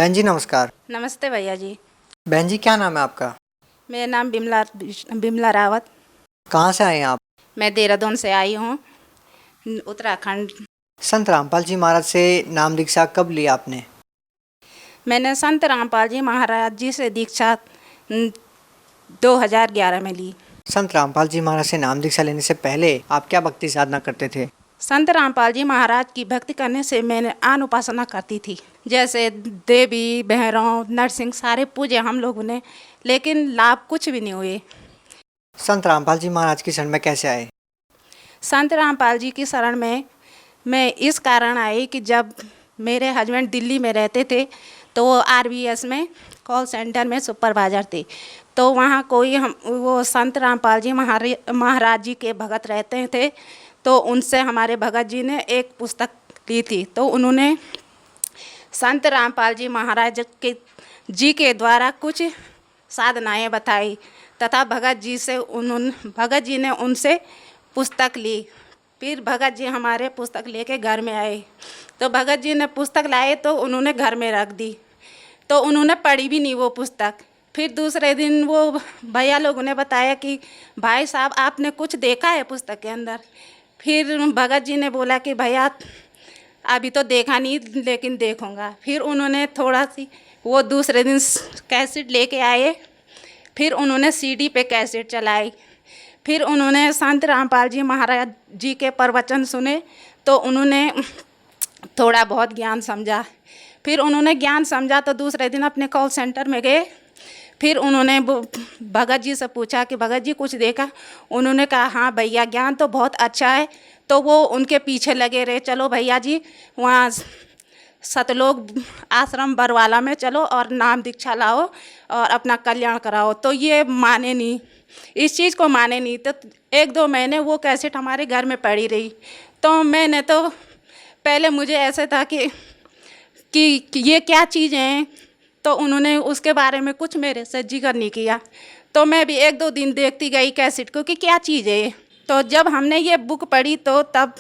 बहन जी नमस्कार। नमस्ते भैया जी। बहन जी क्या नाम है आपका? मेरा नाम बिमला रावत। कहाँ से आए हैं आप? मैं देहरादून से आई हूँ, उत्तराखंड। संत रामपाल जी महाराज से नाम दीक्षा कब ली आपने? मैंने संत रामपाल जी महाराज जी से दीक्षा 2011 में ली। संत रामपाल जी महाराज से नाम दीक्षा लेने से पहले आप क्या भक्ति साधना करते थे? संत रामपाल जी महाराज की भक्ति करने से मैंने आन उपासना करती थी, जैसे देवी भैरव नरसिंह सारे पूजे हम लोगों ने, लेकिन लाभ कुछ भी नहीं हुए। संत रामपाल जी महाराज की शरण में कैसे आए? संत रामपाल जी की शरण में मैं इस कारण आई कि जब मेरे हस्बैंड दिल्ली में रहते थे तो वो RBS में कॉल सेंटर में सुपरवाइज़र थे। तो वहाँ कोई वो संत रामपाल जी महाराज जी के भगत रहते थे, तो उनसे हमारे भगत जी ने एक पुस्तक ली थी। तो उन्होंने संत रामपाल जी महाराज के द्वारा कुछ साधनाएँ बताई तथा भगत जी ने उनसे पुस्तक ली। फिर भगत जी हमारे पुस्तक लेके घर में आए, तो भगत जी ने पुस्तक लाए तो उन्होंने घर में रख दी, तो उन्होंने पढ़ी भी नहीं वो पुस्तक। फिर दूसरे दिन वो भैया लोगों ने बताया कि भाई साहब आपने कुछ देखा है पुस्तक के अंदर? फिर भगत जी ने बोला कि भैया अभी तो देखा नहीं, लेकिन देखूँगा। फिर उन्होंने थोड़ा सी वो दूसरे दिन कैसेट लेके आए, फिर उन्होंने CD पे कैसेट चलाई। फिर उन्होंने संत रामपाल जी महाराज जी के प्रवचन सुने, तो उन्होंने थोड़ा बहुत ज्ञान समझा। फिर उन्होंने ज्ञान समझा तो दूसरे दिन अपने कॉल सेंटर में गए। फिर उन्होंने भगत जी से पूछा कि भगत जी कुछ देखा? उन्होंने कहा हाँ भैया ज्ञान तो बहुत अच्छा है। तो वो उनके पीछे लगे रहे, चलो भैया जी वहाँ सतलोक आश्रम बरवाला में चलो और नाम दीक्षा लाओ और अपना कल्याण कराओ। तो ये माने नहीं, इस चीज़ को माने नहीं। तो 1-2 महीने वो कैसेट हमारे घर में पड़ी रही। तो मैंने तो पहले मुझे ऐसे था कि ये क्या चीज़ हैं, तो उन्होंने उसके बारे में कुछ मेरे से जिक्र नहीं किया। तो मैं भी 1-2 दिन देखती गई कैसेट को कि क्या चीज़ है ये। तो जब हमने ये बुक पढ़ी तो तब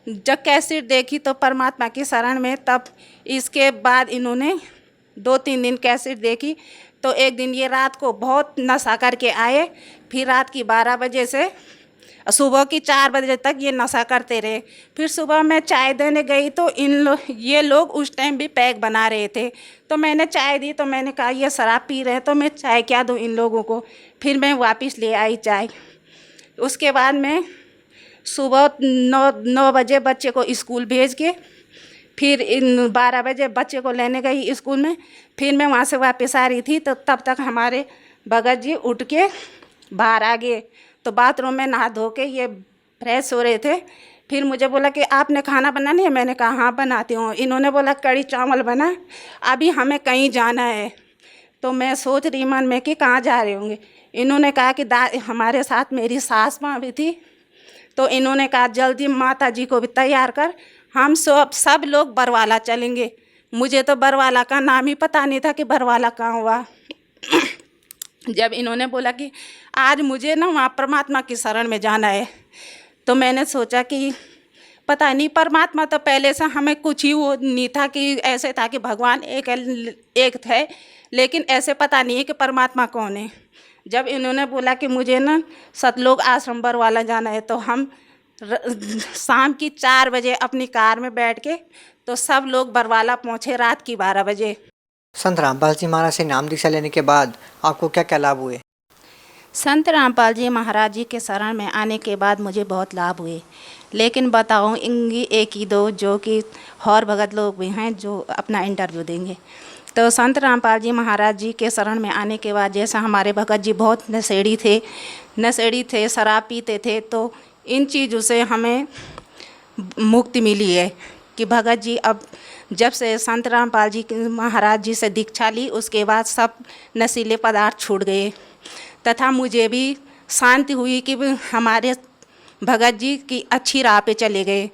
जब कैसेट देखी तो परमात्मा की शरण में, तब इसके बाद इन्होंने 2-3 दिन कैसेट देखी। तो एक दिन ये रात को बहुत नशा करके आए, फिर रात की 12 बजे से सुबह की 4 बजे तक ये नशा करते रहे। फिर सुबह मैं चाय देने गई तो ये लोग उस टाइम भी पैक बना रहे थे। तो मैंने चाय दी, तो मैंने कहा ये शराब पी रहे हैं तो मैं चाय क्या दूँ इन लोगों को। फिर मैं वापस ले आई चाय। उसके बाद मैं सुबह 9 बजे बच्चे को स्कूल भेज के फिर 12 बजे बच्चे को लेने गई स्कूल में। फिर मैं वहाँ से वापस आ रही थी तो तब तक हमारे भगत जी उठ के बाहर आ गए। तो बाथरूम में नहा धो के ये फ्रेश हो रहे थे। फिर मुझे बोला कि आपने खाना बनानी है? मैंने कहा हाँ बनाती हूँ। इन्होंने बोला कढ़ी चावल बना, अभी हमें कहीं जाना है। तो मैं सोच रही मन में कि कहाँ जा रहे होंगे। इन्होंने कहा कि हमारे साथ मेरी सास माँ भी थी। तो इन्होंने कहा जल्दी माता जी को भी तैयार कर, हम सब लोग बरवाला चलेंगे। मुझे तो बरवाला का नाम ही पता नहीं था कि बरवाला कहाँ हुआ। जब इन्होंने बोला कि आज मुझे ना वहाँ परमात्मा की शरण में जाना है, तो मैंने सोचा कि पता नहीं, परमात्मा तो पहले से हमें कुछ ही वो नहीं था कि ऐसे था कि भगवान एक थे, लेकिन ऐसे पता नहीं है कि परमात्मा कौन है। जब इन्होंने बोला कि मुझे ना सतलोक आश्रम बरवाला जाना है, तो हम शाम की 4 बजे अपनी कार में बैठ के तो सब लोग बरवाला पहुँचे रात की 12 बजे। संत रामपाल जी महाराज से नाम दीक्षा लेने के बाद आपको क्या क्या लाभ हुए? संत रामपाल जी महाराज जी के शरण में आने के बाद मुझे बहुत लाभ हुए, लेकिन बताऊँगी एक ही दो जो कि और भगत लोग भी हैं जो अपना इंटरव्यू देंगे। तो संत रामपाल जी महाराज जी के शरण में आने के बाद, जैसा हमारे भगत जी बहुत नशेड़ी थे, शराब पीते थे, तो इन चीज़ों से हमें मुक्ति मिली है कि भगत जी अब जब से संत रामपाल जी महाराज जी से दीक्षा ली, उसके बाद सब नशीले पदार्थ छूट गए तथा मुझे भी शांति हुई कि हमारे भगत जी की अच्छी राह पे चले गए।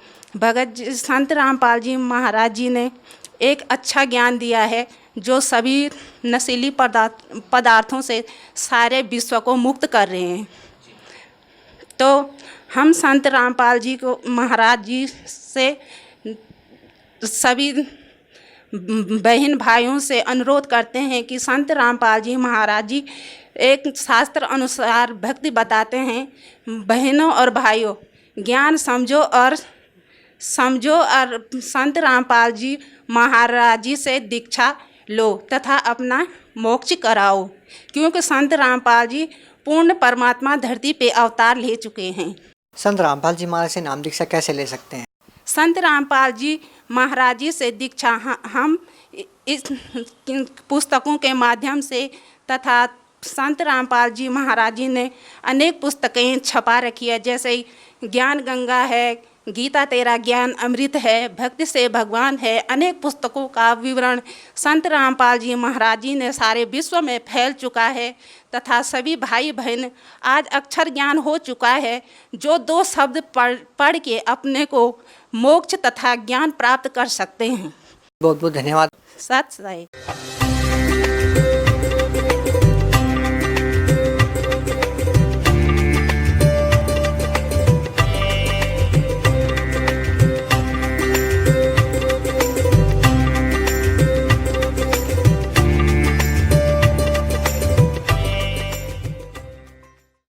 संत रामपाल जी महाराज जी ने एक अच्छा ज्ञान दिया है जो सभी नशीली पदार्थों से सारे विश्व को मुक्त कर रहे हैं। तो हम संत रामपाल जी को महाराज जी से सभी बहन भाइयों से अनुरोध करते हैं कि संत रामपाल जी महाराज जी एक शास्त्र अनुसार भक्ति बताते हैं। बहनों और भाइयों, ज्ञान समझो और संत रामपाल जी महाराज जी से दीक्षा लो तथा अपना मोक्ष कराओ, क्योंकि संत रामपाल जी पूर्ण परमात्मा धरती पे अवतार ले चुके हैं। संत रामपाल जी महाराज से नाम दीक्षा कैसे ले सकते हैं? संत रामपाल जी महाराज जी से दीक्षा हम इस पुस्तकों के माध्यम से तथा संत रामपाल जी महाराज जी ने अनेक पुस्तकें छपा रखी है, जैसे ज्ञान गंगा है, गीता तेरा ज्ञान अमृत है, भक्ति से भगवान है। अनेक पुस्तकों का विवरण संत रामपाल जी महाराज जी ने सारे विश्व में फैल चुका है तथा सभी भाई बहन आज अक्षर ज्ञान हो चुका है, जो 2 शब्द पढ़ के अपने को मोक्ष तथा ज्ञान प्राप्त कर सकते हैं। बहुत बहुत धन्यवाद। सत साई।